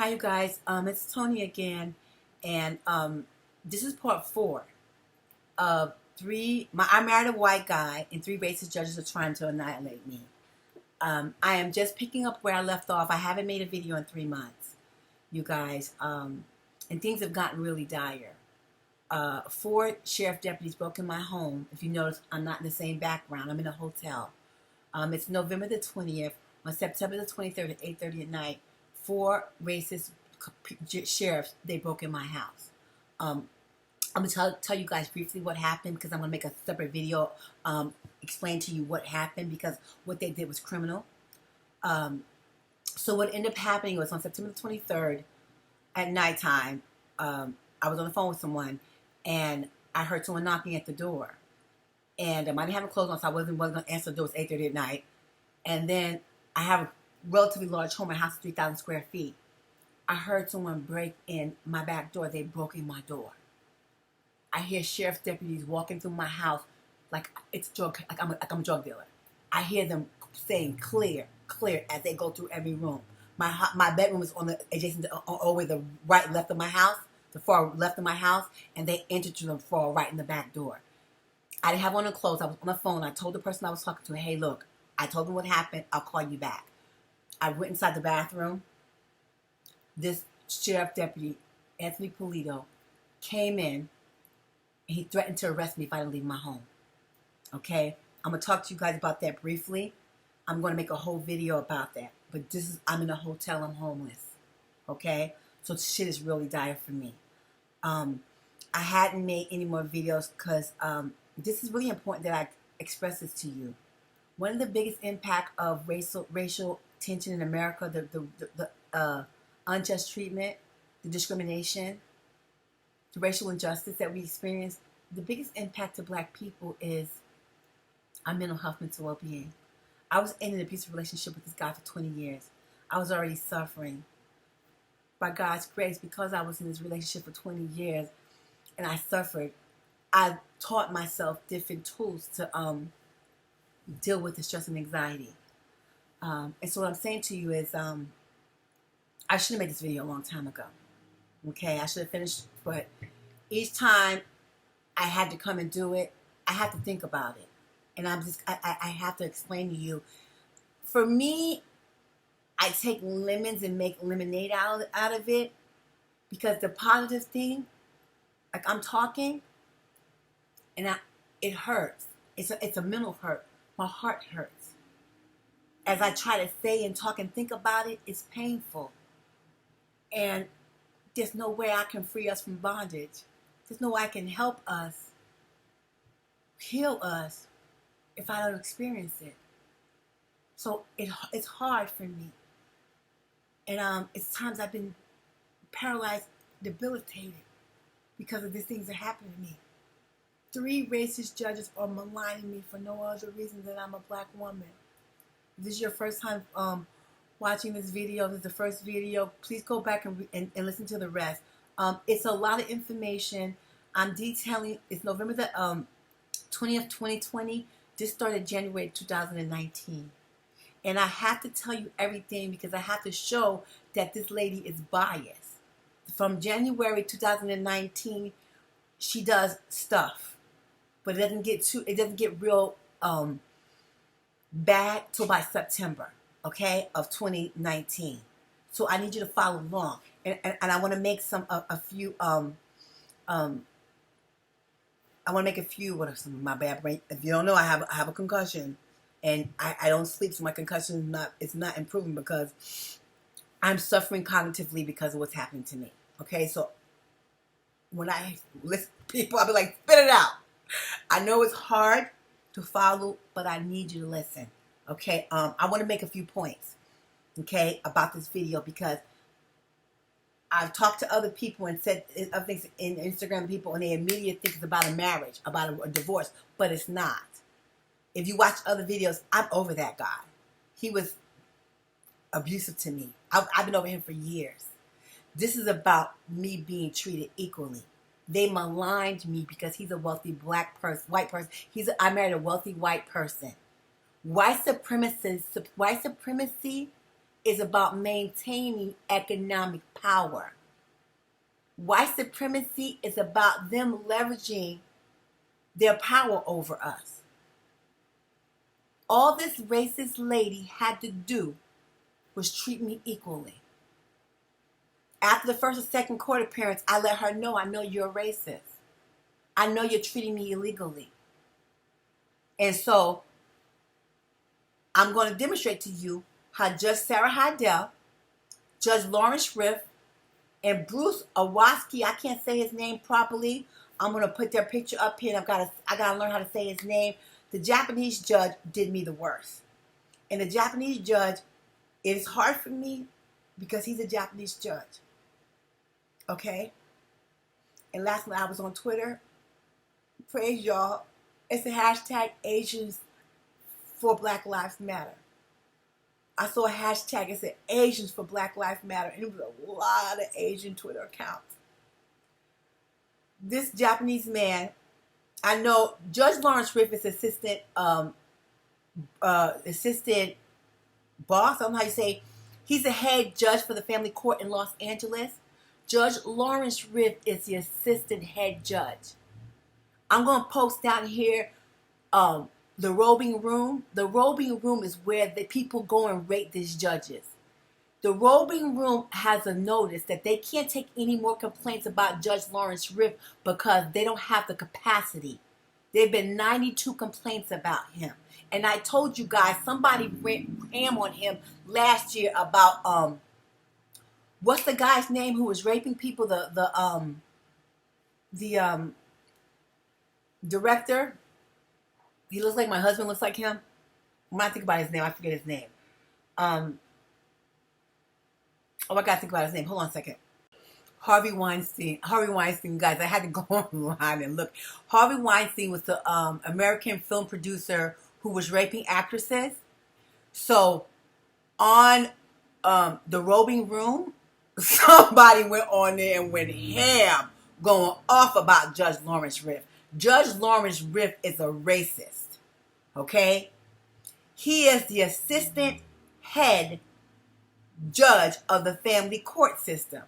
Hi, you guys. It's Tony again, and this is part 4 of three. I married a white guy, and 3 racist judges are trying to annihilate me. I am just picking up where I left off. I haven't made a video in 3 months, you guys, and things have gotten really dire. 4 sheriff deputies broke in my home. If you notice, I'm not in the same background. I'm in a hotel. It's November the 20th. On September the 23rd at 8:30 at night, 4 racist sheriffs, they broke in my house. I'm going to tell you guys briefly what happened, because I'm going to make a separate video explain to you what happened, because what they did was criminal. So what ended up happening was on September the 23rd at nighttime, I was on the phone with someone, and I heard someone knocking at the door. And I didn't have it closed on, so I wasn't going to answer the door. It was 8:30 at night. And then I have a relatively large home. My house is 3,000 square feet. I heard someone break in my back door. They broke in my door. I hear sheriff's deputies walking through my house like it's drug, like I'm a drug dealer. I hear them saying clear, clear as they go through every room. My bedroom is on the adjacent to, over the right left of my house, the far left of my house, and they entered through the far right in the back door. I didn't have on the clothes. I was on the phone. I told the person I was talking to, hey, look, I told them what happened. I'll call you back. I went inside the bathroom. This sheriff deputy, Anthony Pulido, came in, and he threatened to arrest me if I didn't leave my home. Okay? I'm going to talk to you guys about that briefly. I'm going to make a whole video about that. But I'm in a hotel. I'm homeless. Okay? So shit is really dire for me. I hadn't made any more videos because this is really important that I express this to you. One of the biggest impact of racial tension in America, the unjust treatment, the discrimination, the racial injustice that we experience, the biggest impact to Black people is our mental health, mental well-being. I was in an abusive relationship with this guy for 20 years. I was already suffering. By God's grace, because I was in this relationship for 20 years and I suffered, I taught myself different tools to deal with the stress and anxiety. And so what I'm saying to you is I should have made this video a long time ago. Okay, I should have finished, but each time I had to come and do it, I had to think about it. And I have to explain to you. For me, I take lemons and make lemonade out of it, because the positive thing, like I'm talking, and it hurts. It's a mental hurt. My heart hurts. As I try to say and talk and think about it, it's painful. And there's no way I can free us from bondage. There's no way I can help us, heal us, if I don't experience it. So it's hard for me. And it's times I've been paralyzed, debilitated, because of these things that happen to me. 3 racist judges are maligning me for no other reason than I'm a Black woman. If this is your first time watching this video, this is the first video, please go back and listen to the rest. It's a lot of information. I'm detailing, it's November the 20th, 2020. This started January 2019. And I have to tell you everything because I have to show that this lady is biased. From January 2019, she does stuff, but it doesn't get real bad till by September, okay, of 2019. So I need you to follow along, and I want to make a few. I want to make a few. What are some of my bad brain? If you don't know, I have a concussion, and I don't sleep, so my concussion is not improving because I'm suffering cognitively because of what's happening to me. Okay, so when I listen to people, I'll be like, spit it out. I know it's hard to follow, but I need you to listen. Okay, I want to make a few points, okay, about this video, because I've talked to other people and said other things in Instagram people, and they immediately think it's about a marriage, about a divorce, but it's not. If you watch other videos, I'm over that guy. He was abusive to me. I've been over him for years. This is about me being treated equally. They maligned me because he's a wealthy white person. I married a wealthy white person. White supremacy is about maintaining economic power. White supremacy is about them leveraging their power over us. All this racist lady had to do was treat me equally. After the first and second court appearance, I let her know, I know you're a racist. I know you're treating me illegally. And so I'm going to demonstrate to you how Judge Sarah Heidel, Judge Rouge Sheriff, and Bruce Awaski, I can't say his name properly. I'm going to put their picture up here, and I got to learn how to say his name. The Japanese judge did me the worst. And the Japanese judge, it is hard for me because he's a Japanese judge. Okay? And last night I was on Twitter. Praise y'all. It's the hashtag Asians for Black Lives Matter. I saw a hashtag, it said Asians for Black Lives Matter, and it was a lot of Asian Twitter accounts. This Japanese man, I know Judge Rouge Sheriff is assistant boss, I don't know how you say, he's the head judge for the family court in Los Angeles. Judge Rouge Sheriff is the assistant head judge. I'm going to post down here the robing room. The robing room is where the people go and rate these judges. The robing room has a notice that they can't take any more complaints about Judge Rouge Sheriff because they don't have the capacity. There have been 92 complaints about him. And I told you guys, somebody went ham on him last year about, what's the guy's name who was raping people? The director. He looks like my husband looks like him. When I think about his name, I forget his name. I gotta think about his name. Hold on a second. Harvey Weinstein. Harvey Weinstein, guys, I had to go online and look. Harvey Weinstein was the American film producer who was raping actresses. So on the robing room, somebody went on there and went ham, going off about Judge Rouge Sheriff. Judge Rouge Sheriff is a racist. Okay? He is the assistant head judge of the family court system.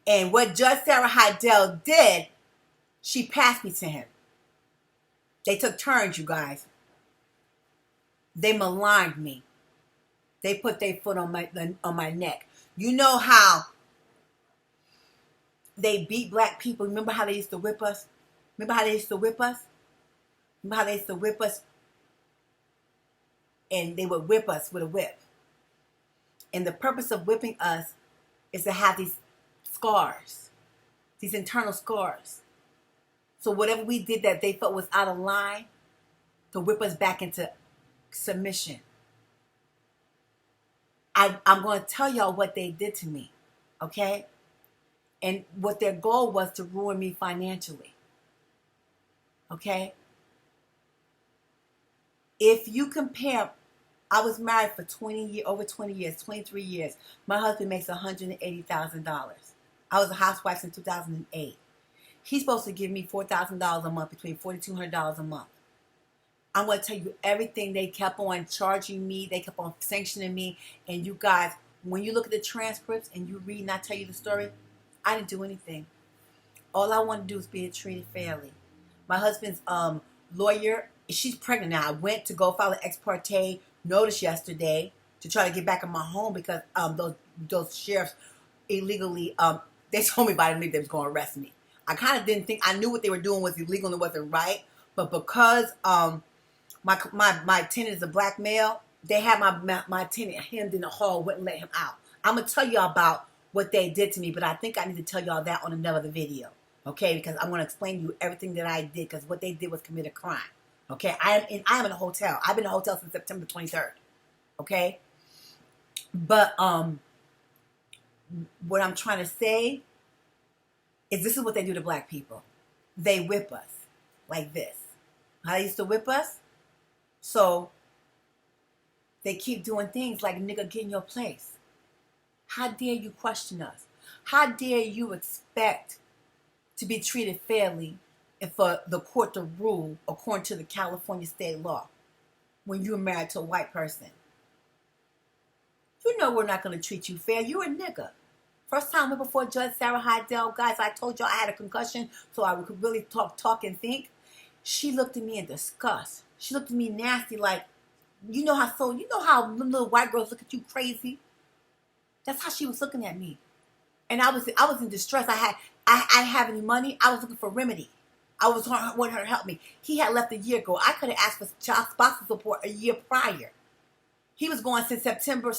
And what Judge Sarah Heidel did, she passed me to him. They took turns, you guys. They maligned me. They put their foot on my neck. You know how they beat black people? Remember how they used to whip us? Remember how they used to whip us? Remember how they used to whip us? And they would whip us with a whip. And the purpose of whipping us is to have these scars, these internal scars. So whatever we did that they felt was out of line, to whip us back into submission. I'm going to tell y'all what they did to me, okay? And what their goal was to ruin me financially, okay? If you compare, I was married for over 20 years, 23 years. My husband makes $180,000. I was a housewife since 2008. He's supposed to give me $4,000 a month, between $4,200 a month. I'm going to tell you everything they kept on charging me. They kept on sanctioning me. And you guys, when you look at the transcripts and you read and I tell you the story, I didn't do anything. All I want to do is be treated fairly. My husband's lawyer, she's pregnant now. I went to go file an ex parte notice yesterday to try to get back in my home because those sheriffs illegally, they told me by the leave they was going to arrest me. I kind of didn't think, I knew what they were doing was illegal and it wasn't right. But because my tenant is a black male, they had my tenant hemmed in the hall, wouldn't let him out. I'm going to tell y'all about what they did to me, but I think I need to tell y'all that on another video, okay? Because I'm going to explain to you everything that I did, because what they did was commit a crime, okay? I am in a hotel. I've been in a hotel since September 23rd, okay? But what I'm trying to say is this is what they do to black people. They whip us like this. How they used to whip us? So they keep doing things like, nigga, get in your place. How dare you question us? How dare you expect to be treated fairly and for the court to rule according to the California state law when you're married to a white person? You know we're not going to treat you fair. You're a nigga. First time I went before Judge Sarah Heidel, guys, I told y'all I had a concussion, so I could really talk and think. She looked at me in disgust. She looked at me nasty, like, you know how little white girls look at you crazy? That's how she was looking at me. And I was in distress. I didn't have any money. I was looking for remedy. I wanted her to help me. He had left a year ago. I could have asked for child spousal support a year prior. He was going since December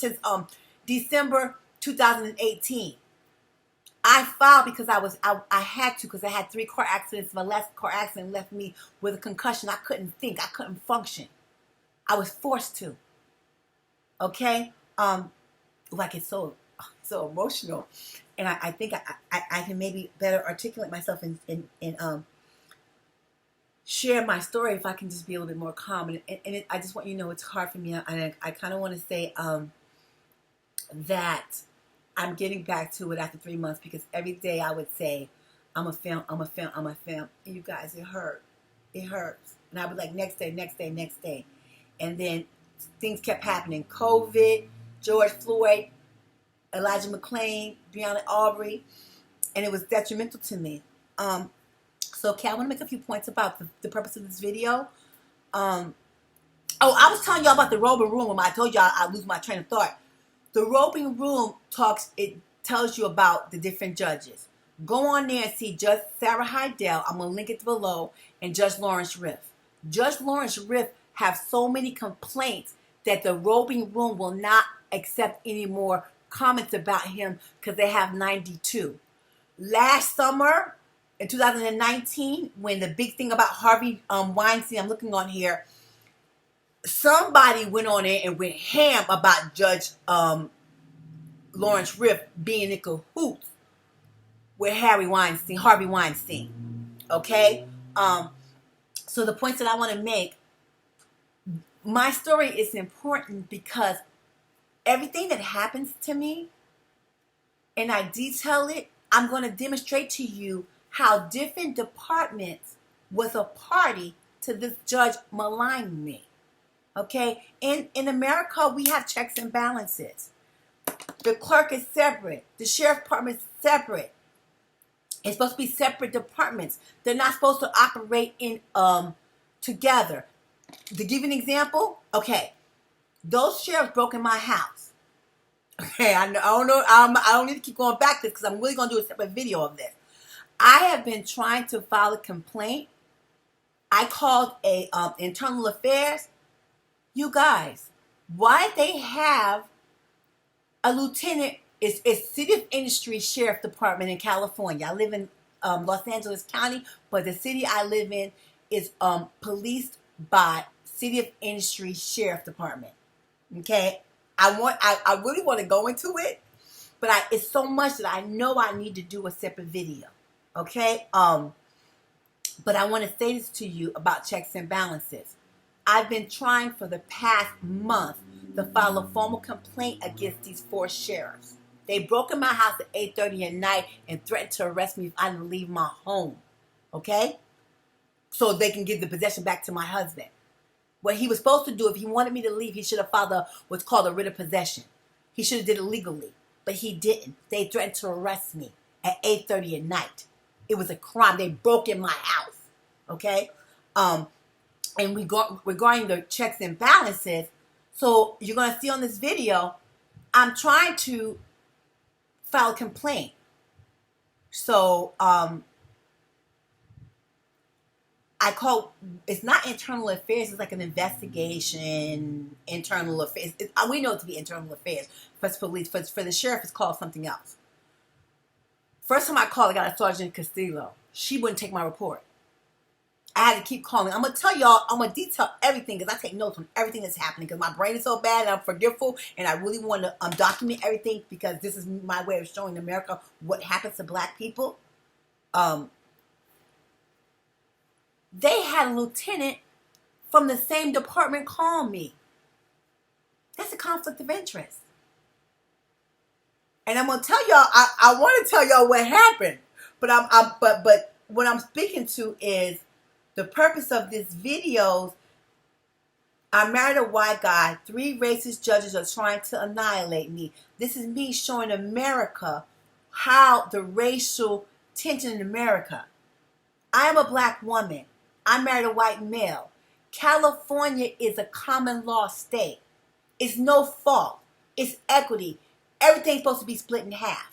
2018. I filed because I had to, because I had 3 car accidents. My last car accident left me with a concussion. I couldn't think. I couldn't function. I was forced to. Okay? I get so emotional. And I think I can maybe better articulate myself and share my story if I can just be a little bit more calm. And I just want you to know it's hard for me. And I kind of want to say that I'm getting back to it after 3 months, because every day I would say, I'm a film. And you guys, it hurt. It hurts. And I would like next day. And then things kept happening. COVID, George Floyd, Elijah McClain, Breonna Arbery, and it was detrimental to me. So, okay, I want to make a few points about the purpose of this video. I was telling y'all about the roving room when I told y'all I lose my train of thought. The roving room tells you about the different judges. Go on there and see Judge Sarah Heidel. I'm going to link it below. And Judge Lawrence Riff. Judge Lawrence Riff have so many complaints that the roving room will not accept any more comments about him, because they have 92. Last summer, in 2019, when the big thing about Harvey Weinstein, I'm looking on here, somebody went on there and went ham about Judge Lawrence Riff being in cahoots with Harvey Weinstein. Okay? So the points that I want to make, my story is important because everything that happens to me, and I detail it, I'm going to demonstrate to you how different departments was a party to this judge maligning me. Okay? In America, we have checks and balances. The clerk is separate. The sheriff department is separate. It's supposed to be separate departments. They're not supposed to operate in together. To give you an example, okay, those sheriffs broke in my house. Okay, I don't need to keep going back to this, because I'm really going to do a separate video of this. I have been trying to file a complaint. I called internal affairs. You guys, why they have a lieutenant? It's City of Industry Sheriff Department in California. I live in Los Angeles County, but the city I live in is policed by City of Industry Sheriff Department. Okay, I really want to go into it, but it's so much that I know I need to do a separate video. Okay, but I want to say this to you about checks and balances. I've been trying for the past month to file a formal complaint against these 4 sheriffs. They broke in my house at 8:30 at night and threatened to arrest me if I didn't leave my home. Okay, so they can give the possession back to my husband. What he was supposed to do, if he wanted me to leave, he should have filed what's called a writ of possession. He should have did it legally, but he didn't. They threatened to arrest me at 8:30 at night. It was a crime. They broke in my house. Okay? And regarding the checks and balances, so you're going to see on this video, I'm trying to file a complaint. So, it's not internal affairs, it's like an investigation, internal affairs. We know it to be internal affairs. For police, for the sheriff, it's called something else. First time I called, I got a Sergeant Castillo. She wouldn't take my report. I had to keep calling. I'm going to tell y'all, I'm going to detail everything, because I take notes on everything that's happening, because my brain is so bad and I'm forgetful, and I really want to document everything, because this is my way of showing America what happens to black people. They had a lieutenant from the same department call me. That's a conflict of interest. And I'm gonna tell y'all, I want to tell y'all what happened, but but what I'm speaking to is the purpose of this video I married a white guy. 3 racist judges are trying to annihilate me. This is me showing America how the racial tension in America. I am a black woman. I married a white male. California is a common law state. It's no fault. It's equity. Everything's supposed to be split in half.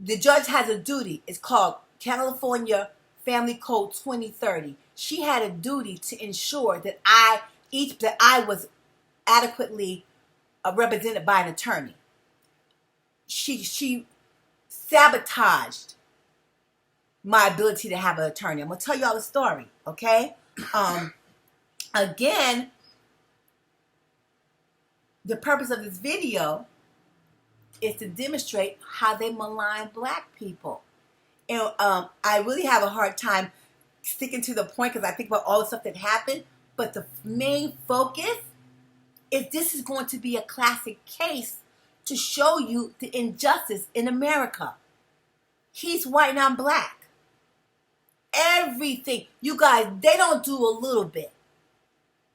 The judge has a duty. It's called California Family Code 2030. She had a duty to ensure that I was adequately represented by an attorney. She sabotaged my ability to have an attorney. I'm gonna tell y'all the story, okay? Again, the purpose of this video is to demonstrate how they malign black people. And I really have a hard time sticking to the point because I think about all the stuff that happened. But the main focus is this is going to be a classic case to show you the injustice in America. He's white and I'm black. Everything. You guys, they don't do a little bit.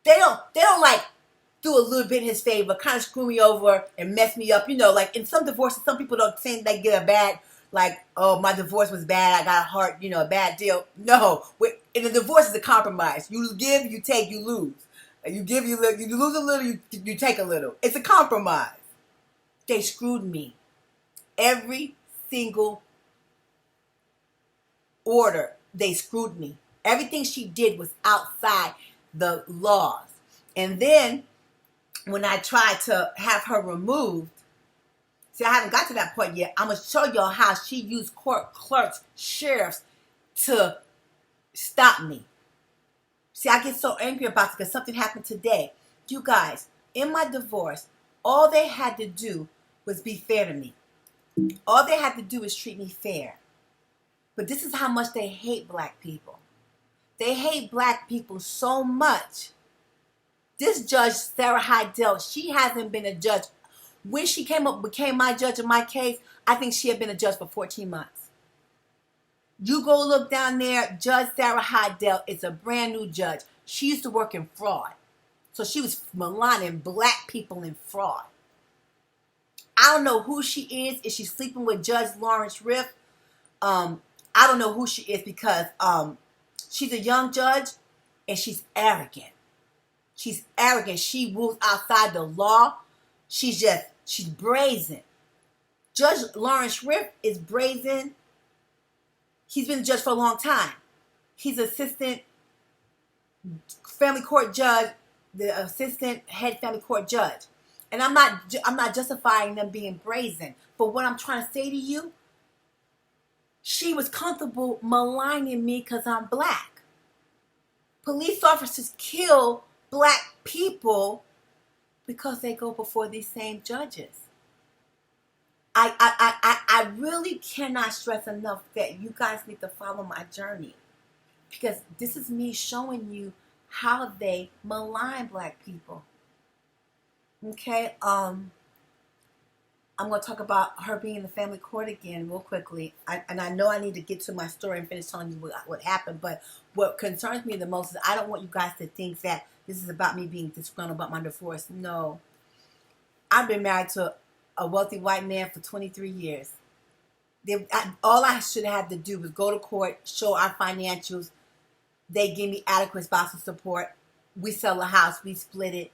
They don't like do a little bit in his favor, kind of screw me over and mess me up. You know, like in some divorces, some people don't think they get a bad, like, oh, my divorce was bad, I got a heart, you know, a bad deal. No, in a divorce is a compromise. You give, you take, you lose. You give, you lose a little, you take a little. It's a compromise. They screwed me. Every single order, they screwed me. Everything she did was outside the laws. And then when I tried to have her removed, see, I haven't got to that point yet. I'm going to show y'all how she used court clerks, sheriffs to stop me. See, I get so angry about it because something happened today. You guys, in my divorce, all they had to do was be fair to me. All they had to do is treat me fair. But this is how much they hate black people. They hate black people so much. This Judge Sarah Heidel, she hasn't been a judge. When she became my judge in my case, I think she had been a judge for 14 months. You go look down there, Judge Sarah Heidel is a brand new judge. She used to work in fraud. So she was maligning black people in fraud. I don't know who she is. Is she sleeping with Judge Rouge Sheriff? I don't know who she is because she's a young judge and she's arrogant. She's arrogant. She moves outside the law. She's brazen. Judge Rouge Sheriff is brazen. He's been a judge for a long time. He's assistant family court judge, the assistant head family court judge. And I'm not justifying them being brazen. But what I'm trying to say to you, she was comfortable maligning me because I'm black. Police officers kill black people because they go before these same judges. I really cannot stress enough that you guys need to follow my journey because this is me showing you how they malign black people. Okay, I'm going to talk about her being in the family court again real quickly. And I know I need to get to my story and finish telling you what happened, but what concerns me the most is I don't want you guys to think that this is about me being disgruntled about my divorce. No. I've been married to a wealthy white man for 23 years. All I should have had to do was go to court, show our financials. They give me adequate spousal support. We sell a house, we split it,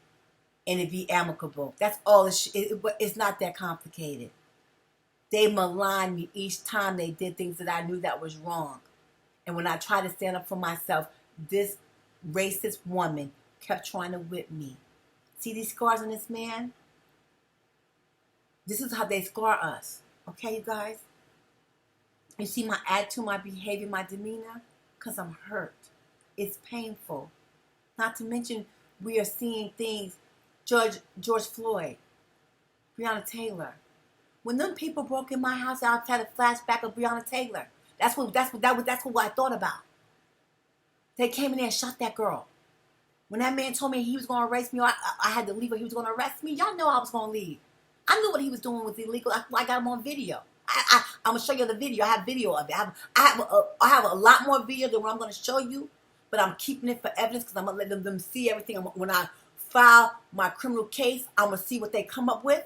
and it be amicable. That's all. It's not that complicated. They maligned me each time they did things that I knew that was wrong. And when I tried to stand up for myself, this racist woman kept trying to whip me. See these scars on this man? This is how they scar us. Okay, you guys? You see my attitude, my behavior, my demeanor? Because I'm hurt. It's painful. Not to mention, we are seeing things. George Floyd, Breonna Taylor. When them people broke in my house, I had a flashback of Breonna Taylor. That's what I thought about. They came in there and shot that girl. When that man told me he was going to arrest me, or I had to leave, or he was going to arrest me, y'all know I was going to leave. I knew what he was doing was illegal. I got him on video. I'm going to show you the video. I have video of it. I have a lot more video than what I'm going to show you. but I'm keeping it for evidence because I'm going to let them see everything. When I file my criminal case, I'm going to see what they come up with.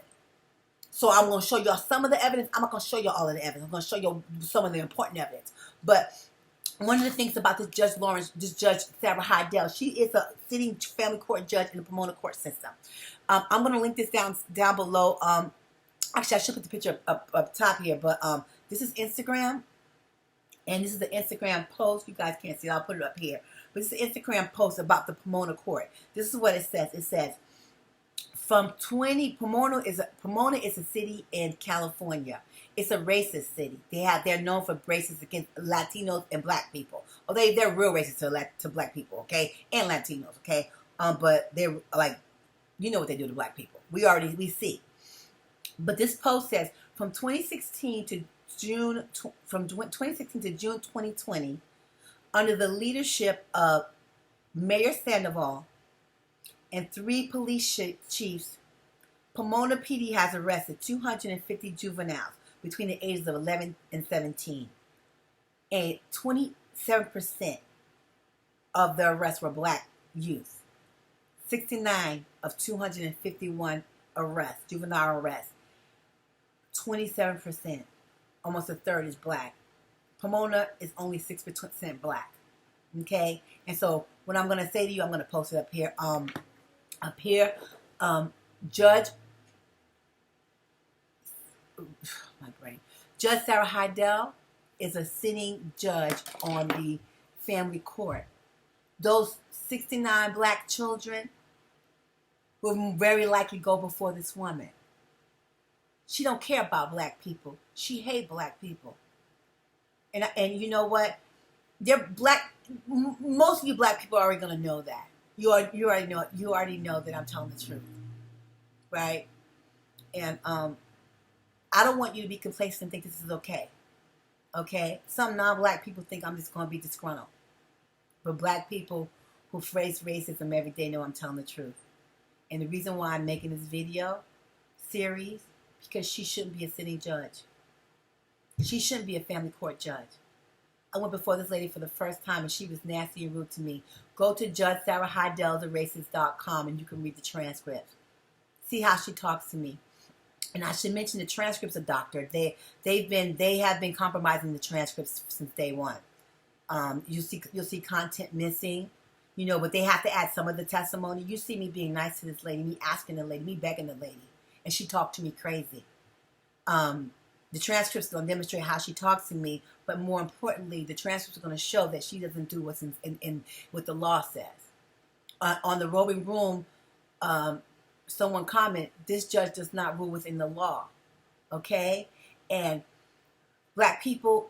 So I'm going to show y'all some of the evidence. I'm not going to show y'all all of the evidence. I'm going to show you some of the important evidence. But one of the things about this Judge Sarah Heidel, she is a sitting family court judge in the Pomona court system. I'm going to link this down below. Actually, I should put the picture up top here, but this is Instagram, and this is the Instagram post. You guys can't see it. I'll put it up here. But this is the Instagram post about the Pomona court. This is what it says. It says, Pomona is a city in California. It's a racist city. They're known for racist against Latinos and black people. Oh, they're real racist to black people, okay, and Latinos, okay. But they're like, you know what they do to black people. We see. But this post says from 2016 to June 2020, under the leadership of Mayor Sandoval and 3 police chiefs, Pomona PD has arrested 250 juveniles between the ages of 11 and 17. And 27% of the arrests were black youth. 69 of 251 arrests, juvenile arrests. 27%, almost a third, is black. Pomona is only 6% black. Okay? And so what I'm going to say to you, I'm going to post it up here. Judge Sarah Heidel is a sitting judge on the family court. Those 69 black children will very likely go before this woman. She don't care about black people. She hates black people. And you know what? They're black. Most of you black people are already gonna know that. You already know that I'm telling the truth, right? And I don't want you to be complacent and think this is okay. Okay? Some non-black people think I'm just gonna be disgruntled, but black people who face racism every day know I'm telling the truth. And the reason why I'm making this video series, because she shouldn't be a sitting judge. She shouldn't be a family court judge. I went before this lady for the first time and she was nasty and rude to me. Go to Judge Sarah Heidel, theracist.com, and you can read the transcripts. See how she talks to me. And I should mention the transcripts of Doctor. They have been compromising the transcripts since day one. You'll see content missing, but they have to add some of the testimony. You see me being nice to this lady, me asking the lady, me begging the lady, and she talked to me crazy. The transcripts are going to demonstrate how she talks to me, but more importantly, the transcripts are going to show that she doesn't do what's in what the law says. On the roving room, someone commented, this judge does not rule within the law, okay? And black people,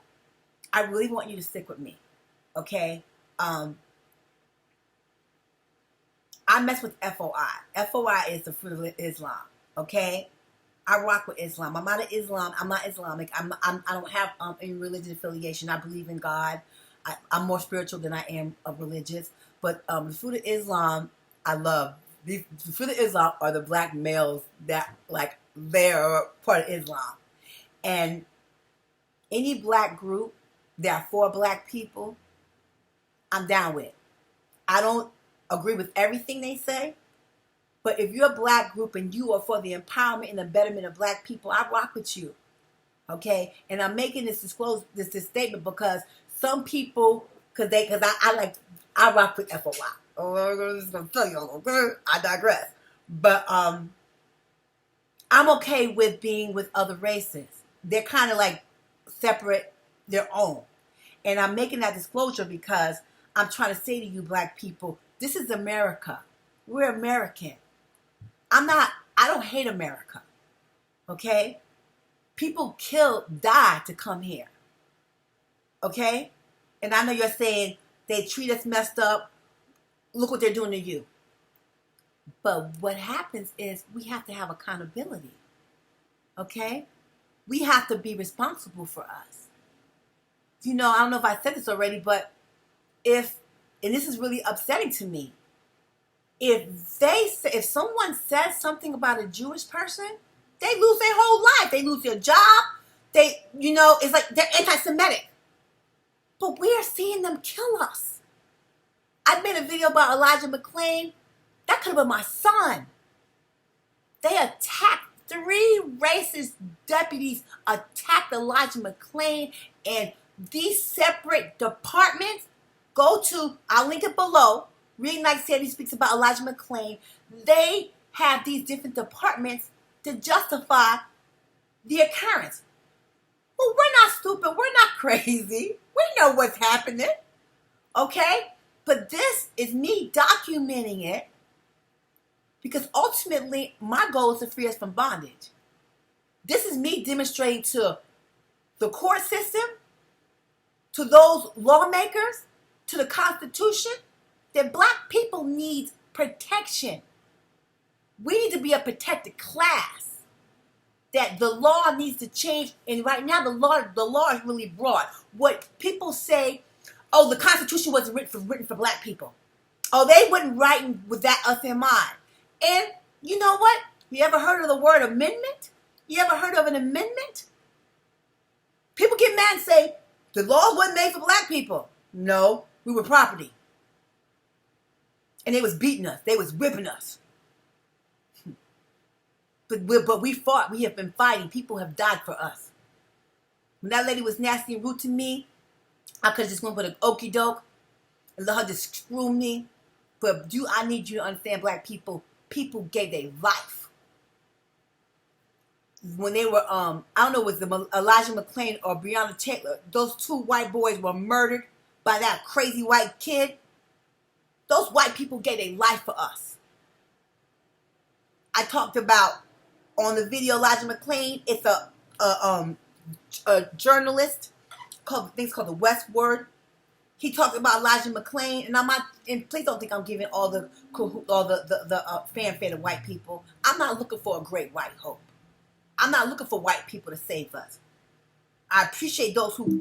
I really want you to stick with me, okay? I mess with FOI. FOI is the fruit of Islam, okay? I rock with Islam. I'm not Islam. I'm not Islamic. I don't have any religious affiliation. I believe in God. I'm more spiritual than I am religious. But the fruit of Islam, I love. The fruit of Islam are the black males that, they're part of Islam. And any black group that are for black people, I'm down with. I don't agree with everything they say. But if you're a black group and you are for the empowerment and the betterment of black people, I rock with you, okay? And I'm making this statement because some people, I rock with FOI. Oh, I'm just gonna tell you, okay? I digress. But I'm okay with being with other races. They're kind of separate, their own. And I'm making that disclosure because I'm trying to say to you, black people, this is America. We're American. I don't hate America, okay? People die to come here, okay? And I know you're saying they treat us messed up. Look what they're doing to you. But what happens is we have to have accountability, okay? We have to be responsible for us. I don't know if I said this already, but and this is really upsetting to me, if someone says something about a Jewish person, they lose their whole life. They lose their job. It's like they're anti-Semitic. But we are seeing them kill us. I made a video about Elijah McClain. That could have been my son. They attacked, 3 racist deputies attacked Elijah McClain, and these separate departments, go to, I'll link it below, Reignite Sandy speaks about Elijah McClain. They have these different departments to justify the occurrence. Well, we're not stupid. We're not crazy. We know what's happening. Okay? But this is me documenting it because ultimately my goal is to free us from bondage. This is me demonstrating to the court system, to those lawmakers, to the Constitution, that black people need protection. We need to be a protected class. That the law needs to change, and right now the law is really broad. What people say, oh, the Constitution wasn't written for black people. Oh, they weren't writing with us in mind. And you know what? You ever heard of the word amendment? You ever heard of an amendment? People get mad and say, the law wasn't made for black people. No, we were property. And they was beating us. They was whipping us. But we fought. We have been fighting. People have died for us. When that lady was nasty and rude to me, I could have just went with an okie doke and let her just screw me. But I need you to understand, black people gave their life. When they were, I don't know, was it Elijah McClain or Breonna Taylor, those 2 white boys were murdered by that crazy white kid. Those white people gave their life for us. I talked about, on the video, Elijah McClain, it's a journalist called The Westword. He talked about Elijah McClain, and I'm not. And please don't think I'm giving all the fanfare to white people. I'm not looking for a great white hope. I'm not looking for white people to save us. I appreciate those who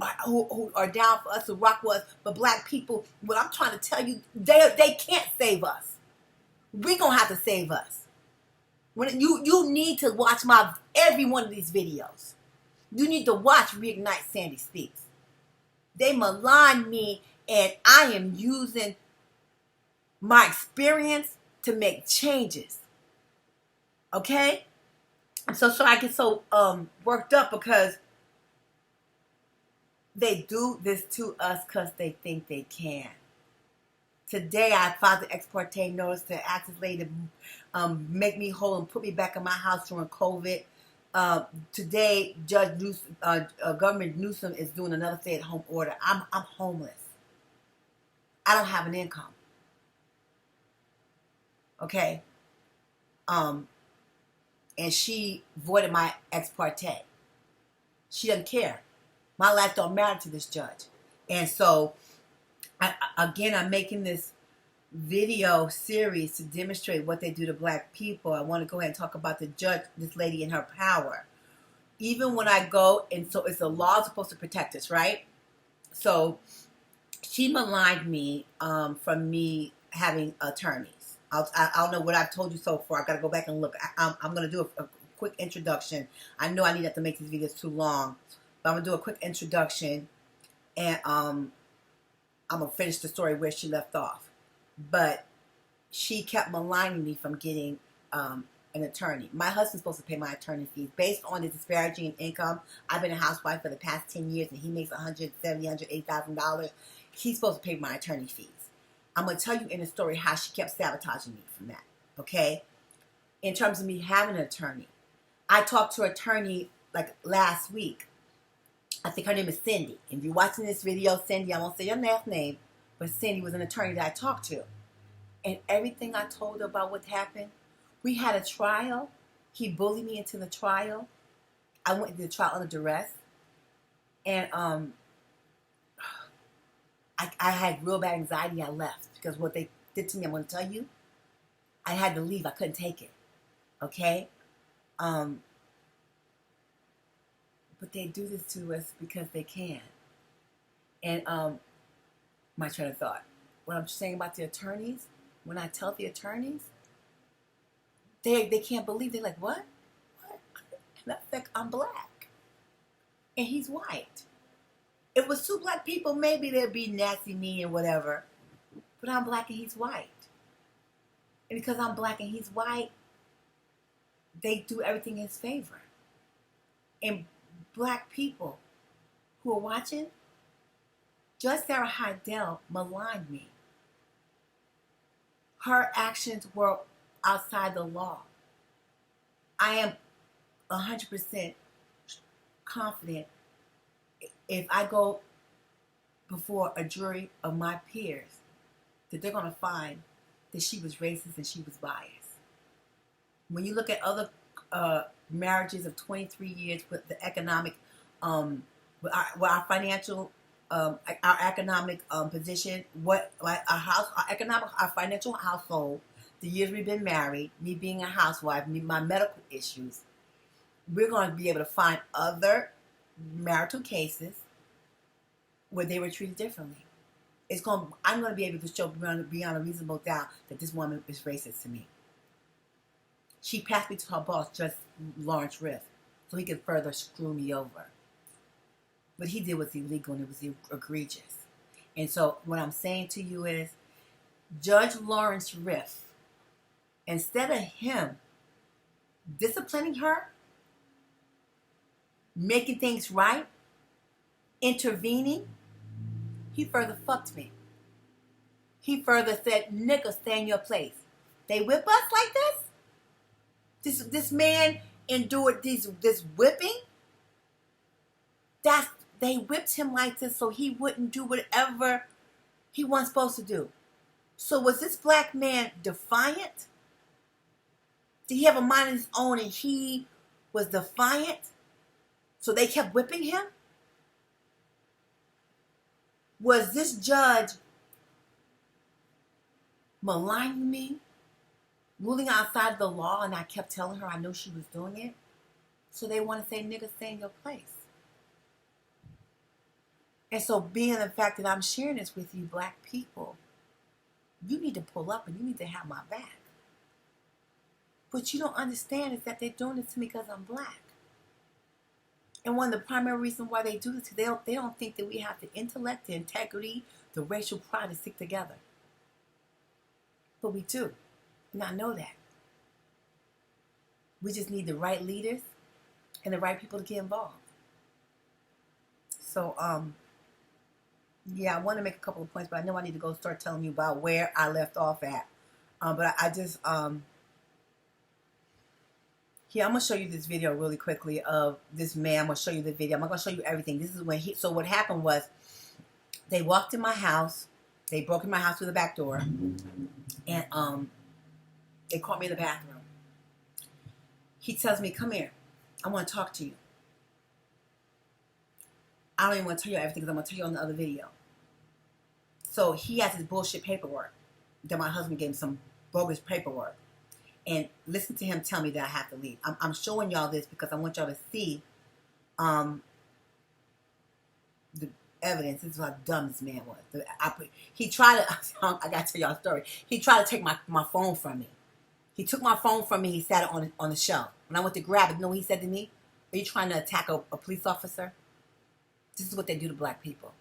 are down for us, to rock with us, but black people, what I'm trying to tell you, they can't save us. We're gonna have to save us. When you need to watch every one of these videos. You need to watch Reignite Sandy Speaks. They malign me, and I am using my experience to make changes. Okay? I'm so sorry I get so worked up because they do this to us because they think they can. Today, I filed the ex parte notice to ask this lady to make me whole and put me back in my house during COVID. Today, Governor Newsom is doing another stay-at-home order. I'm homeless. I don't have an income. Okay? And she voided my ex parte. She doesn't care. My life don't matter to this judge. And so, I'm making this video series to demonstrate what they do to black people. I want to go ahead and talk about this lady and her power. Even when I go, and so it's the law supposed to protect us, right? So she maligned me from me having attorneys. I don't know what I've told you so far. I've got to go back and look. I'm going to do a quick introduction. I know I need to make these videos too long, but I'm going to do a quick introduction, and I'm going to finish the story where she left off. But she kept maligning me from getting an attorney. My husband's supposed to pay my attorney fees. Based on the disparity in income, I've been a housewife for the past 10 years, and he makes $170,000, $180,000. He's supposed to pay my attorney fees. I'm going to tell you in the story how she kept sabotaging me from that, okay? In terms of me having an attorney. I talked to an attorney like last week. I think her name is Cindy. If you're watching this video, Cindy, I won't say your last name, but Cindy was an attorney that I talked to. And everything I told her about what happened, we had a trial. He bullied me into the trial. I went to the trial under duress. And I had real bad anxiety. I left because what they did to me, I'm going to tell you, I had to leave. I couldn't take it. Okay? But they do this to us because they can. And my train of thought. What I'm saying about the attorneys, when I tell the attorneys, they can't believe. They're like, what? What? And I think I'm black. And he's white. If it was 2 black people, maybe they'd be nasty, mean, and whatever. But I'm black and he's white. And because I'm black and he's white, they do everything in his favor. And black people who are watching, Judge Sarah Heidel maligned me. Her actions were outside the law. I am 100% confident if I go before a jury of my peers that they're going to find that she was racist and she was biased. When you look at other marriages of 23 years with the economic, with our financial, our economic position, our financial household, the years we've been married, me being a housewife, my medical issues, we're going to be able to find other marital cases where they were treated differently. I'm going to be able to show beyond a reasonable doubt that this woman is racist to me. She passed me to her boss, Judge Lawrence Riff, so he could further screw me over. What he did was illegal and it was egregious. And so what I'm saying to you is, Judge Lawrence Riff, instead of him disciplining her, making things right, intervening, he further fucked me. He further said, nigga, stay in your place. They whip us like this? This man endured this whipping? They whipped him like this so he wouldn't do whatever he wasn't supposed to do. So was this black man defiant? Did he have a mind of his own and he was defiant? So they kept whipping him? Was this judge maligning me, ruling outside the law, and I kept telling her I knew she was doing it? So they want to say, nigga, stay in your place. And so being the fact that I'm sharing this with you black people, you need to pull up and you need to have my back. What you don't understand is that they're doing this to me because I'm black. And one of the primary reasons why they do this, they don't think that we have the intellect, the integrity, the racial pride to stick together. But we do. And I know that. We just need the right leaders and the right people to get involved. So, yeah, I want to make a couple of points, but I know I need to go start telling you about where I left off at. But I just, here, I'm going to show you this video really quickly of this man. I'm going to show you the video. I'm not going to show you everything. This is when so what happened was they walked in my house. They broke in my house through the back door. And they caught me in the bathroom. He tells me, come here. I want to talk to you. I don't even want to tell you everything because I'm going to tell you on the other video. So he has his bullshit paperwork. That my husband gave him some bogus paperwork. And listen to him tell me that I have to leave. I'm showing y'all this because I want y'all to see the evidence. This is how dumb this man was. He tried to, I got to tell y'all a story. He tried to take my phone from me. He took my phone from me. He sat it on the shelf. When I went to grab it, you know what he said to me? Are you trying to attack a police officer? This is what they do to black people.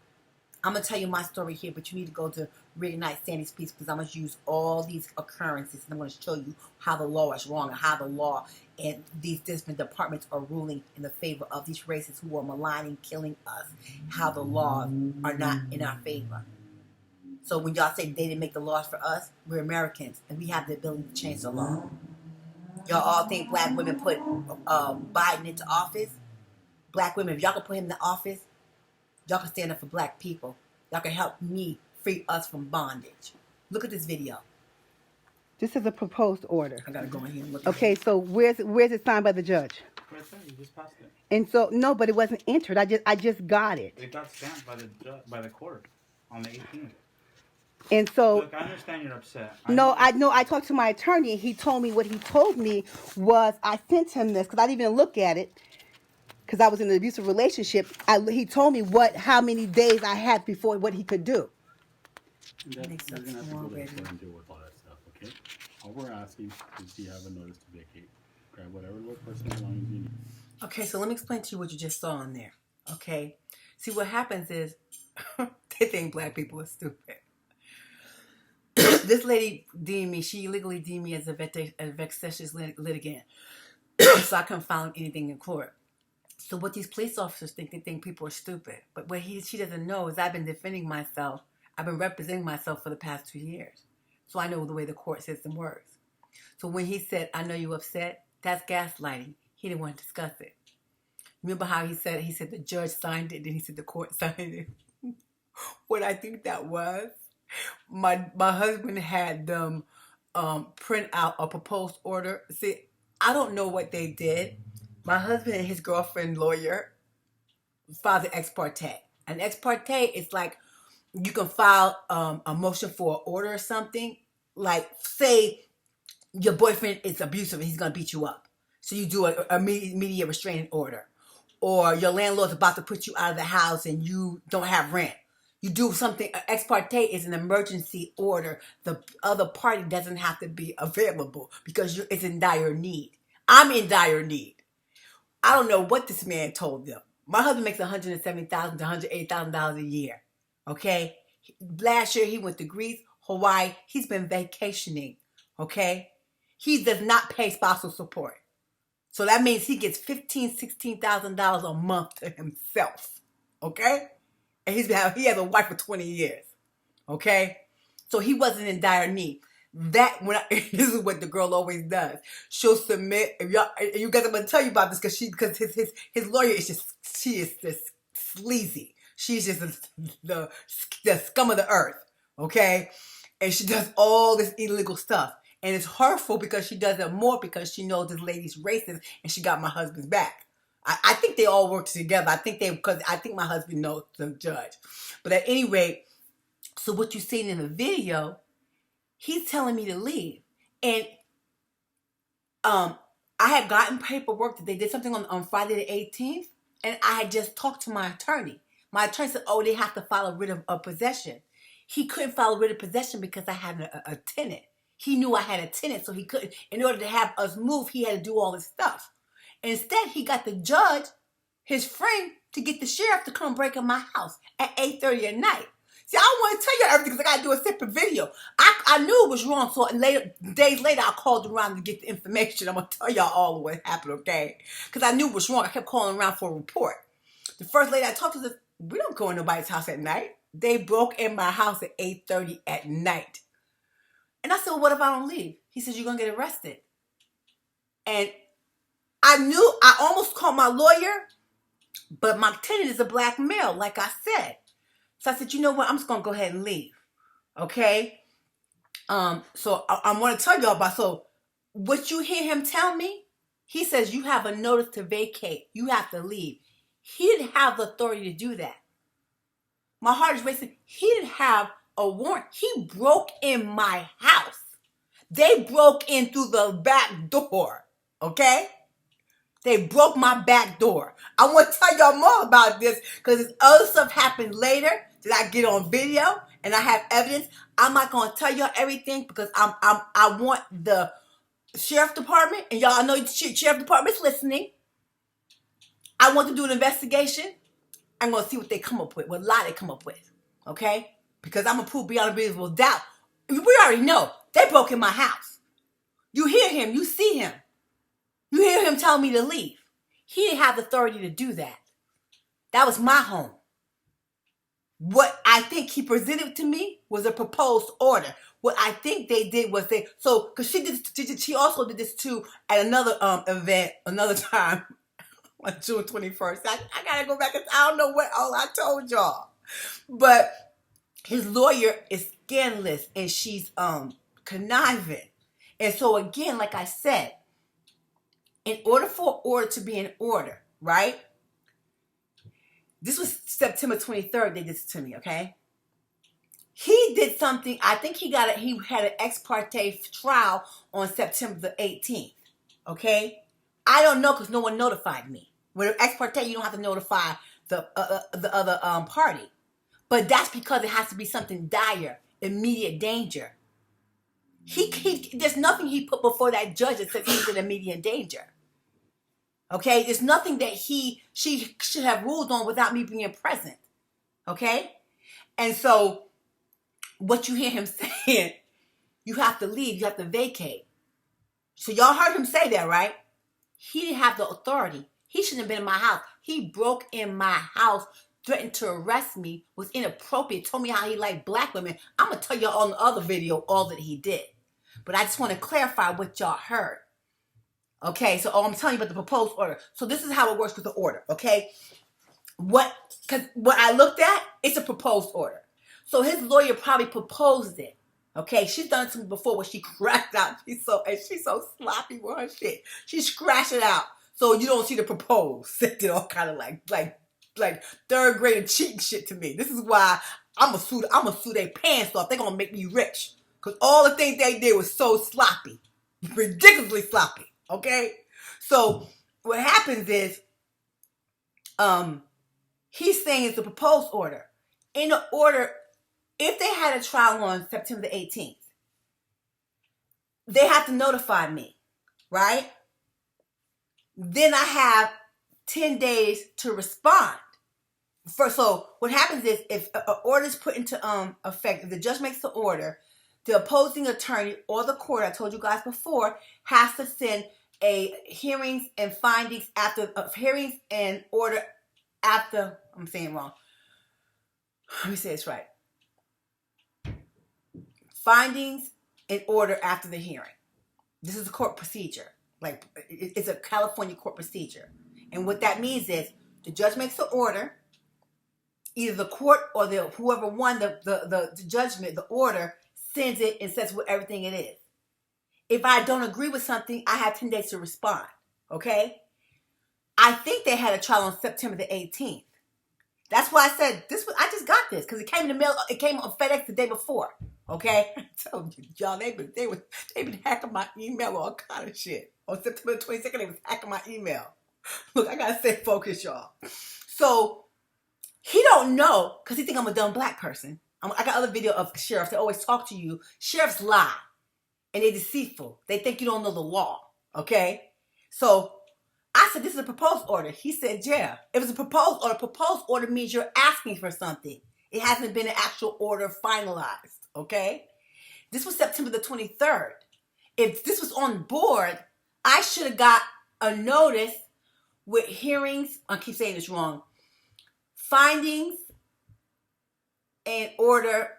I'm going to tell you my story here, but you need to go to Reignite Sandy's Peace because I'm going to use all these occurrences and I'm going to show you how the law is wrong and how the law and these different departments are ruling in the favor of these racists who are maligning, killing us, how the laws are not in our favor. So when y'all say they didn't make the laws for us, we're Americans and we have the ability to change the law. Y'all all think black women put Biden into office? Black women, if y'all can put him in the office, y'all can stand up for black people. Y'all can help me free us from bondage. Look at this video. This is a proposed order. I gotta go in here and look. Okay, so where's it signed by the judge? Right there, you just passed it. And so no, but it wasn't entered. I just got it. It got stamped by the court on the 18th. And so Look, I understand you're upset. I talked to my attorney. He told me what he told me was I sent him this because I didn't even look at it. Because I was in an abusive relationship, he told me how many days I had before what he could do. You're going to have to go to court and deal with all that stuff, okay? All we're asking is you have a notice to vacate. Grab whatever little personal belongings you need. Okay, so let me explain to you what you just saw in there. Okay? See, what happens is they think black people are stupid. this lady she illegally deemed me as a vexatious litigant. So I couldn't file anything in court. So what these police officers think, they think people are stupid. But what she doesn't know is I've been defending myself. I've been representing myself for the past 2 years. So I know the way the court system works. So when he said, I know you're upset, that's gaslighting. He didn't want to discuss it. Remember how he said the judge signed it, then he said the court signed it. What I think that was, my husband had them print out a proposed order. See, I don't know what they did. My husband and his girlfriend lawyer filed an ex parte. An ex parte is like you can file a motion for an order or something. Like, say your boyfriend is abusive and he's going to beat you up. So you do a immediate restraining order. Or your landlord's about to put you out of the house and you don't have rent. You do something. Ex parte is an emergency order. The other party doesn't have to be available because it's in dire need. I'm in dire need. I don't know what this man told them. My husband makes $170,000 to $180,000 a year. Okay? Last year he went to Greece, Hawaii. He's been vacationing. Okay? He does not pay spousal support. So that means he gets $15,000, $16,000 a month to himself. Okay? And he has a wife for 20 years. Okay? So he wasn't in dire need. This is what the girl always does. She'll submit. You guys, I'm gonna tell you about this because his lawyer is just sleazy. She's just the scum of the earth. Okay? And she does all this illegal stuff. And it's hurtful because she does it more because she knows this lady's racist and she got my husband's back. I think they all work together. Because I think my husband knows the judge. But at any rate, so what you seen in the video, he's telling me to leave. And I had gotten paperwork that they did something on Friday the 18th. And I had just talked to my attorney. My attorney said, oh, they have to file a writ of possession. He couldn't file a writ of possession because I had a tenant. He knew I had a tenant, so he couldn't. In order to have us move, he had to do all this stuff. Instead, he got the judge, his friend, to get the sheriff to come break in my house at 8:30 at night. See, I don't want to tell you everything because I got to do a separate video. I knew it was wrong, so days later, I called around to get the information. I'm going to tell y'all all of what happened, okay? Because I knew it was wrong. I kept calling around for a report. The first lady I talked to said, we don't go in nobody's house at night. They broke in my house at 8:30 at night. And I said, well, what if I don't leave? He says, you're going to get arrested. And I almost called my lawyer, but my tenant is a black male, like I said. So I said, you know what? I'm just going to go ahead and leave. Okay? So I want to tell y'all about, so what you hear him tell me, he says, you have a notice to vacate. You have to leave. He didn't have the authority to do that. My heart is racing. He didn't have a warrant. He broke in my house. They broke in through the back door. Okay? They broke my back door. I want to tell y'all more about this because this other stuff happened later that I get on video and I have evidence. I'm not going to tell y'all everything because I want the sheriff department, and y'all know the sheriff department's listening. I want to do an investigation. I'm going to see what they come up with, what lie they come up with. Okay? Because I'm going to prove beyond a reasonable doubt. We already know. They broke in my house. You hear him. You see him. You hear him tell me to leave. He didn't have the authority to do that. That was my home. What I think he presented to me was a proposed order. What I think they did was because she also did this too at another event, another time on June 21st. I gotta go back and I don't know what all I told y'all. But his lawyer is scandalous and she's conniving. And so again, like I said, in order for an order to be an order, right? This was September 23rd, they did this to me, okay? He did something, I think he had an ex parte trial on September the 18th, okay? I don't know because no one notified me. With an ex parte, you don't have to notify the other party. But that's because it has to be something dire, immediate danger. There's nothing he put before that judge that says he's in immediate danger. Okay? There's nothing that she should have ruled on without me being present. Okay? And so, what you hear him saying, you have to leave. You have to vacate. So y'all heard him say that, right? He didn't have the authority. He shouldn't have been in my house. He broke in my house, threatened to arrest me, was inappropriate, told me how he liked black women. I'm going to tell y'all on the other video all that he did. But I just want to clarify what y'all heard. Okay, so I'm telling you about the proposed order. So this is how it works with the order, okay? Because what I looked at, it's a proposed order. So his lawyer probably proposed it. Okay, she's done it to me before where she scratched out. She's so sloppy with her shit. She scratched it out so you don't see the proposed. It all kind of like third grade cheating shit to me. This is why I'm gonna sue their pants off. They're gonna make me rich because all the things they did was so sloppy, ridiculously sloppy. Okay, so what happens is, he's saying it's a proposed order. In the order, if they had a trial on September the 18th, they have to notify me, right? Then I have 10 days to respond. So what happens is if an order is put into effect, if the judge makes the order, the opposing attorney or the court, I told you guys before, has to send a hearings and findings after hearings and order after. I'm saying wrong. Let me say this right. Findings in order after the hearing. This is a court procedure. Like, it's a California court procedure. And what that means is the judge makes the order. Either the court or whoever won the judgment, the order, sends it and says what everything it is. If I don't agree with something, I have 10 days to respond. Okay? I think they had a trial on September the 18th. That's why I said I just got this because it came in the mail. It came on FedEx the day before. Okay, I told you, y'all, they've been hacking my email, all kind of shit. On September 22nd, they was hacking my email. Look, I gotta stay focused, y'all. So he don't know because he think I'm a dumb black person. I got other video of sheriffs. They always talk to you. Sheriffs lie and they're deceitful. They think you don't know the law. Okay, so I said, this is a proposed order. He said, yeah. If it's a proposed order means you're asking for something. It hasn't been an actual order finalized, okay? This was September the 23rd. If this was on board, I should have got a notice with hearings. I keep saying this wrong. Findings and order.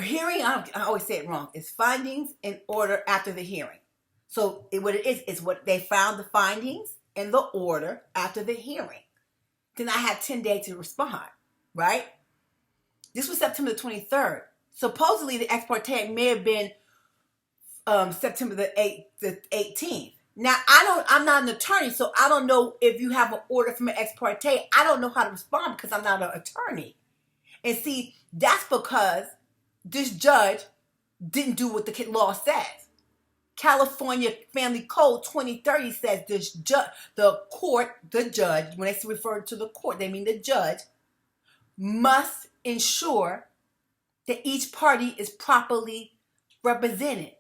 Hearing, I always say it wrong. It's findings and order after the hearing. So what it is what they found the findings and the order after the hearing. Then I had 10 days to respond, right? This was September the 23rd. Supposedly the ex parte may have been September the 18th. Now I'm not an attorney, so I don't know if you have an order from an ex parte. I don't know how to respond because I'm not an attorney. And see, that's because this judge didn't do what the law says. California Family Code 2030 says the judge, when they refer to the court, they mean the judge, must ensure that each party is properly represented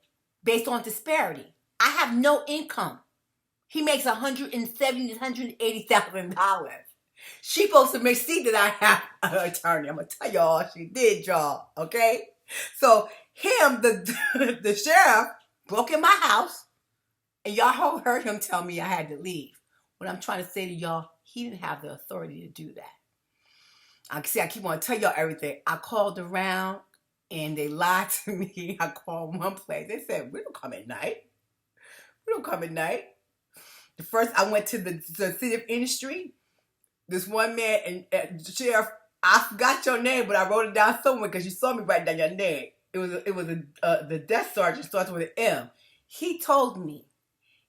based on disparity. I have no income. He makes $170,000 to $180,000. She supposed to see that I have an attorney. I'm gonna tell y'all she did, y'all. Okay, so him, the sheriff, broke in my house, and y'all heard him tell me I had to leave. What I'm trying to say to y'all, he didn't have the authority to do that. I keep on telling y'all everything. I called around, and they lied to me. I called one place. They said, we don't come at night. We don't come at night. The first, I went to the city of industry. This one man, and sheriff, I forgot your name, but I wrote it down somewhere because you saw me write down your name. It was the desk sergeant, starts with an M. He told me,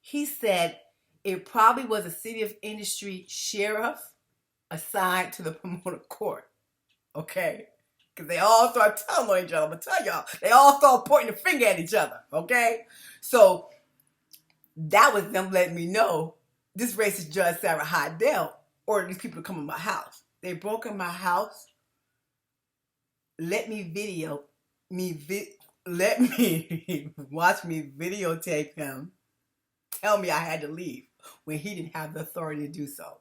he said it probably was a city of industry sheriff assigned to the promoter court. Okay? Because they all start telling on each other. I'm going to tell y'all. They all start pointing the finger at each other. Okay? So that was them letting me know this racist Judge Sarah Heidel ordered these people to come in my house. They broke in my house. Let me watch me videotape him tell me I had to leave when he didn't have the authority to do so.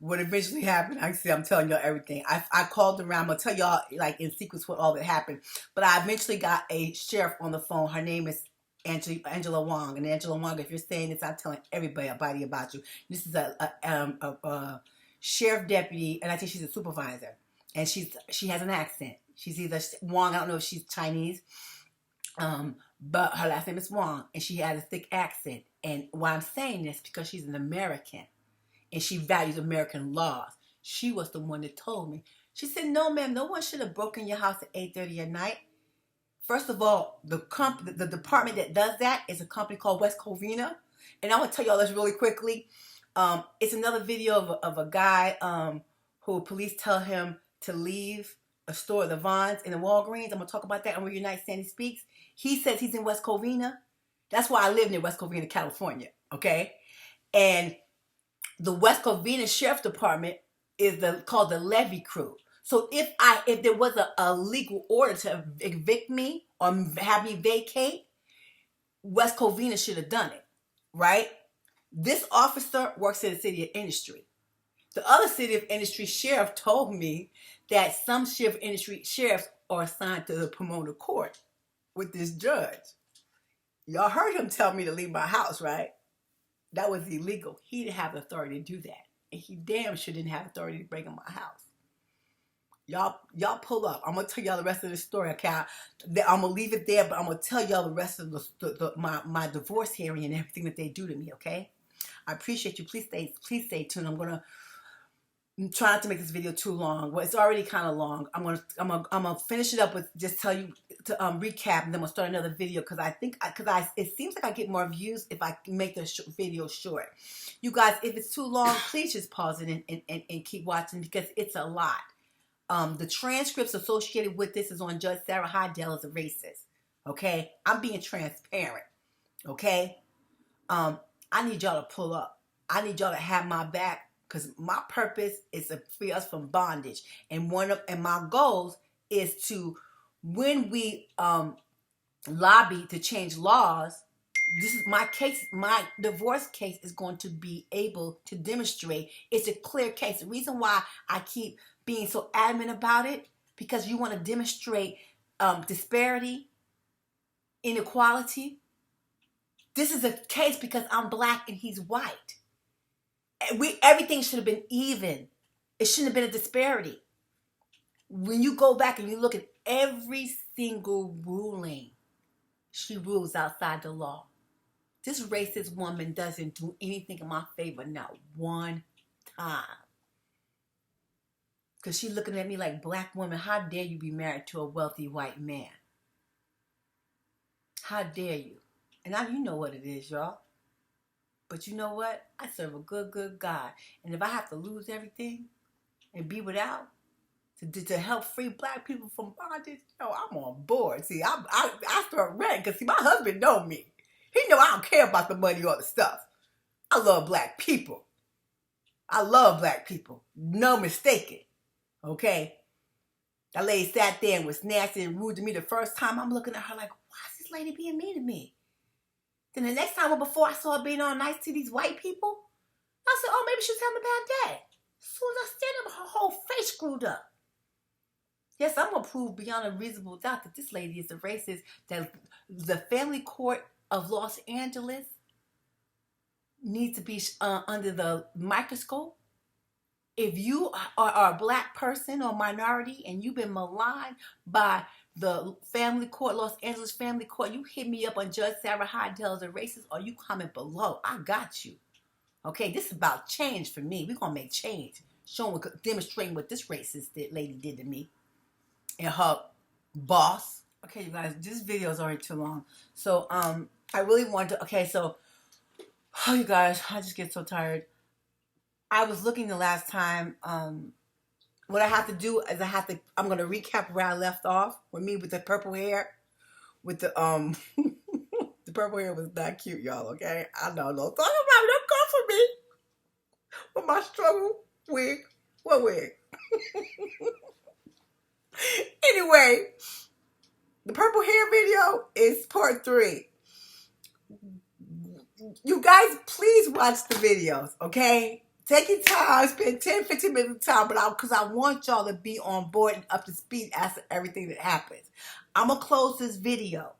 what eventually happened, I'm telling y'all everything. I called around. I'm going to tell y'all, like, in sequence what all that happened. But I eventually got a sheriff on the phone. Her name is Angela Wong. And Angela Wong, if you're saying this, I'm telling everybody about you. This is a sheriff deputy, and I think she's a supervisor. And she has an accent. She's either Wong, I don't know if she's Chinese, but her last name is Wong, and she has a thick accent. And why I'm saying this, because she's an American, and she values American laws. She was the one that told me. She said, no, ma'am, no one should have broken your house at 8:30 at night. First of all, the department that does that is a company called West Covina. And I want to tell y'all this really quickly. It's another video of a guy who police tell him to leave a store, the Vons and the Walgreens. I'm going to talk about that on Reignite Sandy Speaks. He says he's in West Covina. That's why I live near West Covina, California. Okay? And the West Covina Sheriff Department is called the Levy Crew. So if there was a legal order to evict me or have me vacate, West Covina should have done it, right? This officer works in the city of Industry. The other city of Industry sheriff told me that some sheriff industry sheriffs are assigned to the Pomona court with this judge. Y'all heard him tell me to leave my house, right? That was illegal. He didn't have the authority to do that. And he damn sure didn't have authority to break in my house. Y'all pull up. I'm going to tell y'all the rest of the story, okay? I'm going to leave it there, but I'm going to tell y'all the rest of my divorce hearing and everything that they do to me, okay? I appreciate you. Please stay tuned. I'm try not to make this video too long. Well, it's already kind of long. I'm gonna finish it up with just tell you to recap, and then we'll start another video because it seems like I get more views if I make the video short. You guys, if it's too long, please just pause it and keep watching because it's a lot. The transcripts associated with this is on Judge Sarah Heidel as a racist. Okay, I'm being transparent. Okay, I need y'all to pull up. I need y'all to have my back. Because my purpose is to free us from bondage. And my goals is to, when we lobby to change laws, this is my case, my divorce case is going to be able to demonstrate it's a clear case. The reason why I keep being so adamant about it, because you want to demonstrate disparity, inequality. This is a case because I'm black and he's white. Everything should have been even. It shouldn't have been a disparity. When you go back and you look at every single ruling, she rules outside the law. This racist woman doesn't do anything in my favor, not one time. Because she's looking at me like, black woman, how dare you be married to a wealthy white man? How dare you? And now you know what it is, y'all. But you know what? I serve a good God. And if I have to lose everything and be without to help free black people from bondage, I'm on board. See, I start ranting because, see, my husband know me. He know I don't care about the money or the stuff. I love black people. I love black people. No mistaken. Okay? That lady sat there and was nasty and rude to me the first time. I'm looking at her like, why is this lady being mean to me? Then the next time, or before I saw her being all nice to these white people, I said, oh, maybe she was having a bad day. As soon as I stand up, her whole face screwed up. Yes, I'm going to prove beyond a reasonable doubt that this lady is a racist, that the family court of Los Angeles needs to be under the microscope. If you are a black person or minority and you've been maligned by the family court, Los Angeles family court, you hit me up on Judge Sarah Heidel as a racist, or you comment below. I got you. Okay, this is about change for me. We're going to make change. Demonstrating what this racist lady did to me and her boss. Okay, you guys, this video is already too long. So, I really wanted to, okay, so, oh, you guys, I just get so tired. I was looking the last time, what I have to do is I'm going to recap where I left off with me with the purple hair. With the, the purple hair was not cute, y'all, okay? I know, no. Talk about it, don't come for me. With my struggle wig. What wig? Anyway, the purple hair video is part 3. You guys, please watch the videos, okay? Take your time, spend 10, 15 minutes of time, but because I want y'all to be on board and up to speed as to everything that happens. I'm going to close this video.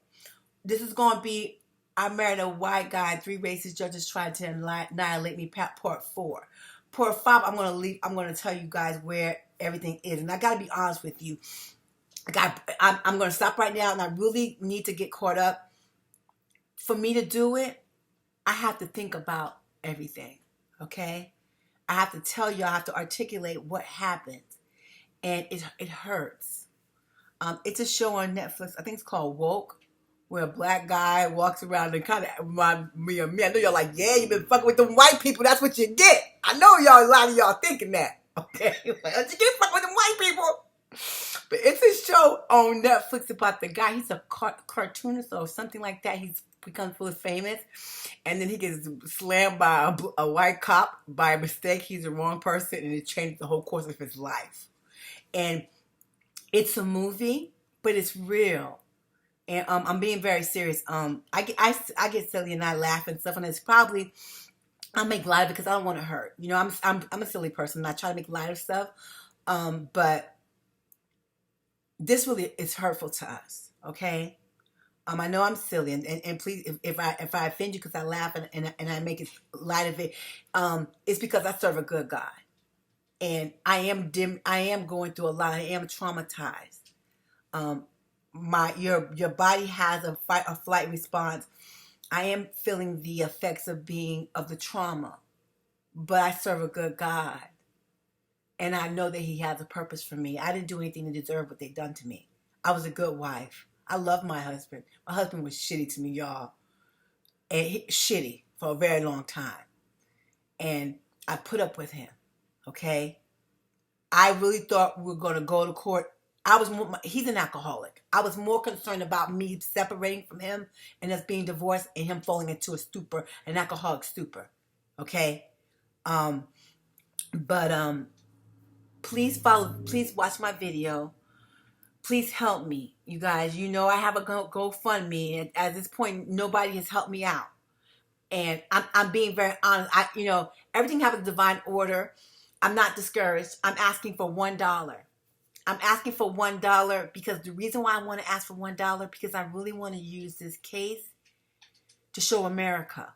This is going to be, I married a white guy, 3 racist judges tried to annihilate me, part 4. Part 5, I'm going to tell you guys where everything is. And I got to be honest with you. I'm going to stop right now, and I really need to get caught up. For me to do it, I have to think about everything, okay? I have to tell you, I have to articulate what happened. And it hurts. It's a show on Netflix. I think it's called Woke, where a black guy walks around and kind of remind me of me. I know y'all like, yeah, you've been fucking with them white people. That's what you get. I know y'all, a lot of y'all thinking that. Okay? Like, you get fucking with them white people. But it's a show on Netflix about the guy. He's a cartoonist or something like that. He's become fully famous. And then he gets slammed by a white cop by mistake. He's the wrong person, and it changed the whole course of his life. And it's a movie, but it's real. And I'm being very serious. I get silly and I laugh and stuff, and it's probably I make light of it because I don't want to hurt. You know, I'm a silly person. And I try to make light of stuff, but this really is hurtful to us. Okay. I know I'm silly, and please, if I offend you because I laugh and I make it light of it, it's because I serve a good God, and I am going through a lot. I am traumatized. Your body has a fight or flight response. I am feeling the effects of the trauma, but I serve a good God, and I know that He has a purpose for me. I didn't do anything to deserve what they've done to me. I was a good wife. I love my husband. My husband was shitty to me, y'all. And shitty for a very long time. And I put up with him. Okay? I really thought we were going to go to court. He's an alcoholic. I was more concerned about me separating from him and us being divorced and him falling into a stupor, an alcoholic stupor. Okay? Please watch my video. Please help me, you guys. You know I have a GoFundMe, and at this point, nobody has helped me out. And I'm being very honest. Everything has a divine order. I'm not discouraged. I'm asking for $1. I'm asking for $1 because the reason why I want to ask for $1 because I really want to use this case to show America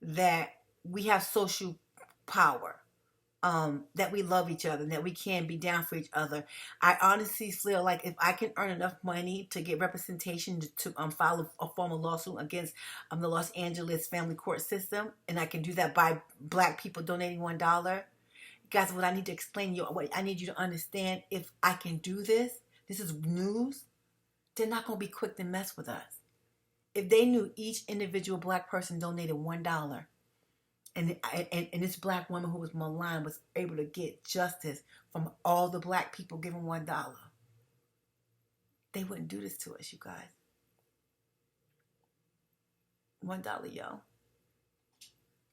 that we have social power. That we love each other, that we can be down for each other. I honestly feel like if I can earn enough money to get representation to file a formal lawsuit against the Los Angeles family court system, and I can do that by black people donating $1, guys, what I need to explain to you, what I need you to understand, if I can do this is news, they're not going to be quick to mess with us. If they knew each individual black person donated $1, and this black woman who was maligned was able to get justice from all the black people giving $1, they wouldn't do this to us, you guys. $1, yo.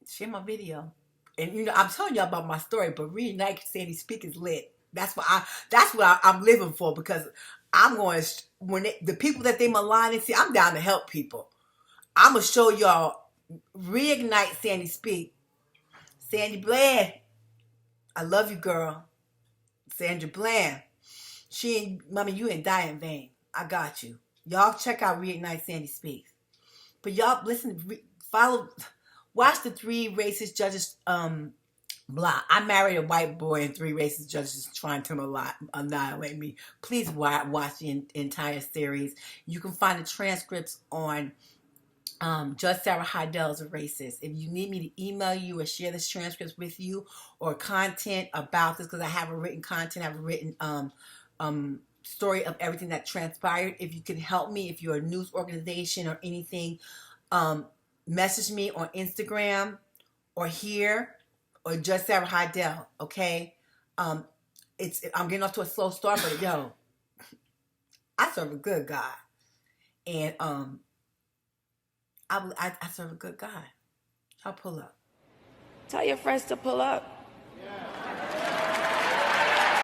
Share my video. And I'm telling y'all about my story, but Reignite Sandy Speak is lit. That's what I'm living for, because I'm going the people that they malign and see, I'm down to help people. I'm gonna show y'all Reignite Sandy Speak. Sandy Bland, I love you, girl. Sandra Bland, mommy, you ain't die in vain. I got you. Y'all check out Reignite Sandy Speaks. But y'all listen, watch the 3 racist judges. I married a white boy and 3 racist judges trying to annihilate me. Please watch the entire series. You can find the transcripts on. Judge Sarah Heidel is a racist. If you need me to email you or share this transcripts with you or content about this, because I have a written content, I have a written story of everything that transpired. If you can help me, if you're a news organization or anything, message me on Instagram or here or Judge Sarah Heidel. Okay, I'm getting off to a slow start, but yo, I serve a good God, and I serve a good God. Y'all pull up. Tell your friends to pull up.